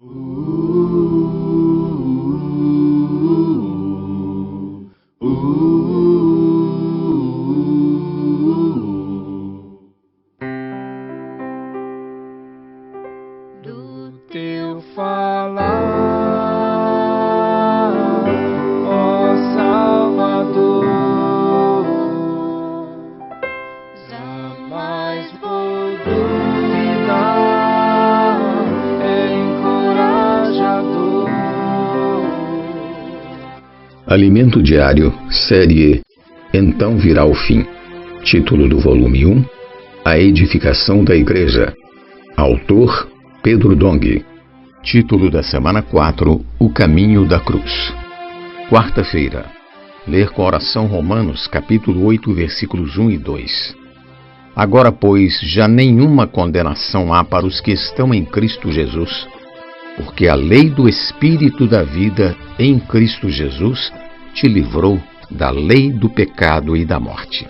Do teu falar, ó Salvador, jamais vou duvidar, é encorajador. Alimento Diário, série Então Virá o Fim. Título do volume 1: A Edificação da Igreja. Autor: Pedro Dong. Título da semana 4: O Caminho da Cruz. Quarta-feira. Ler com oração Romanos, capítulo 8, versículos 1 e 2. Agora, pois, já nenhuma condenação há para os que estão em Cristo Jesus, porque a lei do Espírito da vida em Cristo Jesus te livrou da lei do pecado e da morte.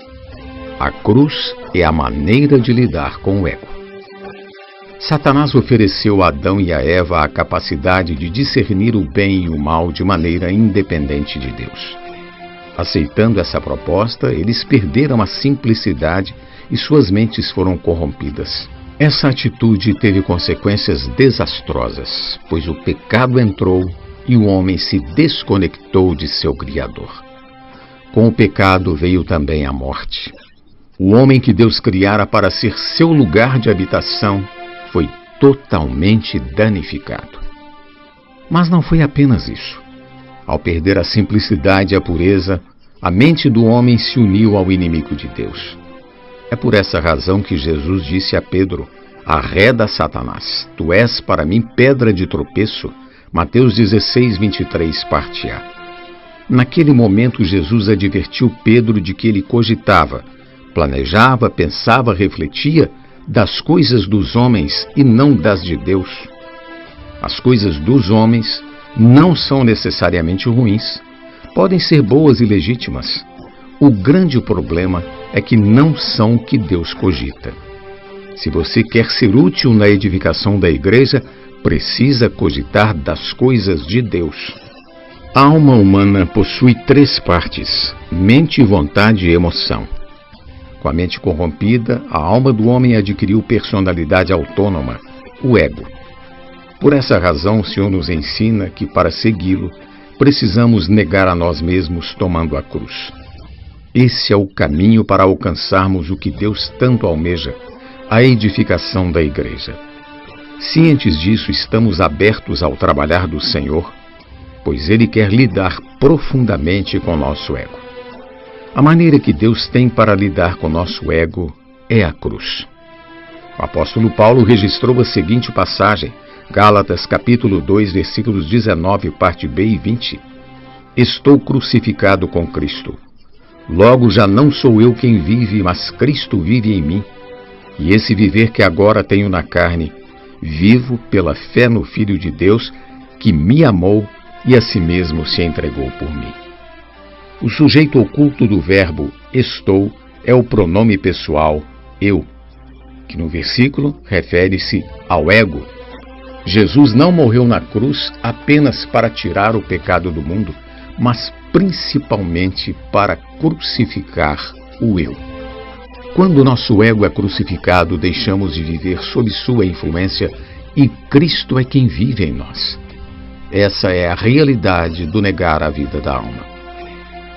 A cruz é a maneira de lidar com o ego. Satanás ofereceu a Adão e a Eva a capacidade de discernir o bem e o mal de maneira independente de Deus. Aceitando essa proposta, eles perderam a simplicidade e suas mentes foram corrompidas. Essa atitude teve consequências desastrosas, pois o pecado entrou e o homem se desconectou de seu Criador. Com o pecado veio também a morte. O homem que Deus criara para ser seu lugar de habitação foi totalmente danificado. Mas não foi apenas isso. Ao perder a simplicidade e a pureza, a mente do homem se uniu ao inimigo de Deus. É por essa razão que Jesus disse a Pedro: arreda, Satanás, tu és para mim pedra de tropeço. Mateus 16, 23, parte A. Naquele momento, Jesus advertiu Pedro de que ele cogitava, planejava, pensava, refletia das coisas dos homens e não das de Deus. As coisas dos homens não são necessariamente ruins. Podem ser boas e legítimas. O grande problema é que não são o que Deus cogita. Se você quer ser útil na edificação da igreja, precisa cogitar das coisas de Deus. A alma humana possui 3 partes: mente, vontade e emoção. Com a mente corrompida, a alma do homem adquiriu personalidade autônoma, o ego. Por essa razão, o Senhor nos ensina que, para segui-lo, precisamos negar a nós mesmos tomando a cruz. Esse é o caminho para alcançarmos o que Deus tanto almeja, a edificação da igreja. Cientes disso, estamos abertos ao trabalhar do Senhor, pois Ele quer lidar profundamente com nosso ego. A maneira que Deus tem para lidar com nosso ego é a cruz. O apóstolo Paulo registrou a seguinte passagem, Gálatas capítulo 2, versículos 19, parte B e 20. Estou crucificado com Cristo. Logo já não sou eu quem vive, mas Cristo vive em mim. E esse viver que agora tenho na carne, vivo pela fé no Filho de Deus, que me amou e a si mesmo se entregou por mim. O sujeito oculto do verbo estou é o pronome pessoal eu, que no versículo refere-se ao ego. Jesus não morreu na cruz apenas para tirar o pecado do mundo, mas principalmente para crucificar o eu. Quando nosso ego é crucificado, deixamos de viver sob sua influência e Cristo é quem vive em nós. Essa é a realidade do negar a vida da alma.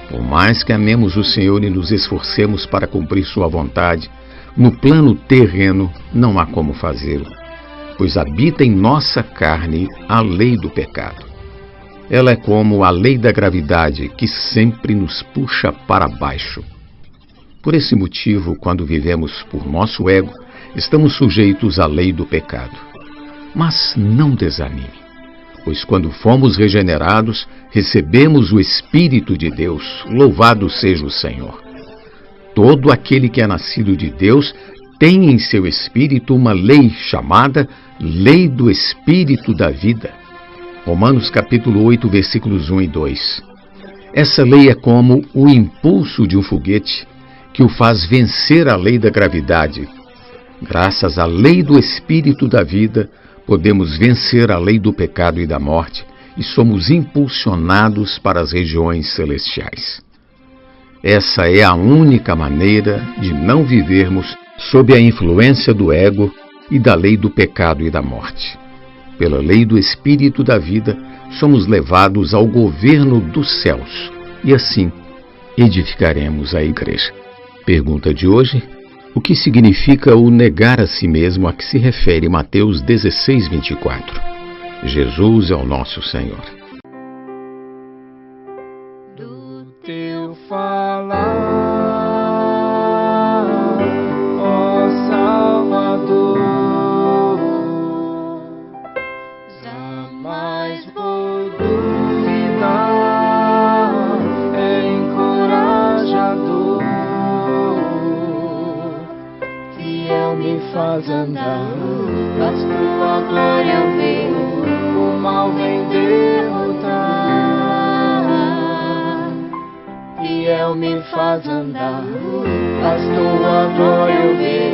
Por mais que amemos o Senhor e nos esforcemos para cumprir sua vontade, no plano terreno não há como fazê-lo, pois habita em nossa carne a lei do pecado. Ela é como a lei da gravidade que sempre nos puxa para baixo. Por esse motivo, quando vivemos por nosso ego, estamos sujeitos à lei do pecado. Mas não desanime, pois quando fomos regenerados, recebemos o Espírito de Deus, louvado seja o Senhor. Todo aquele que é nascido de Deus tem em seu espírito uma lei chamada Lei do Espírito da Vida. Romanos capítulo 8, versículos 1 e 2. Essa lei é como o impulso de um foguete que o faz vencer a lei da gravidade. Graças à lei do Espírito da Vida, podemos vencer a lei do pecado e da morte e somos impulsionados para as regiões celestiais. Essa é a única maneira de não vivermos sob a influência do ego e da lei do pecado e da morte. Pela lei do Espírito da vida, somos levados ao governo dos céus e assim edificaremos a igreja. Pergunta de hoje: o que significa o negar a si mesmo a que se refere Mateus 16:24? Jesus é o nosso Senhor. Do teu falar, ó Salvador, jamais vou duvidar, é encorajador, fiel me faz andar, faz tua glória eu ver, o mal vem derrotar. Fiel me faz andar, faz tua glória eu ver,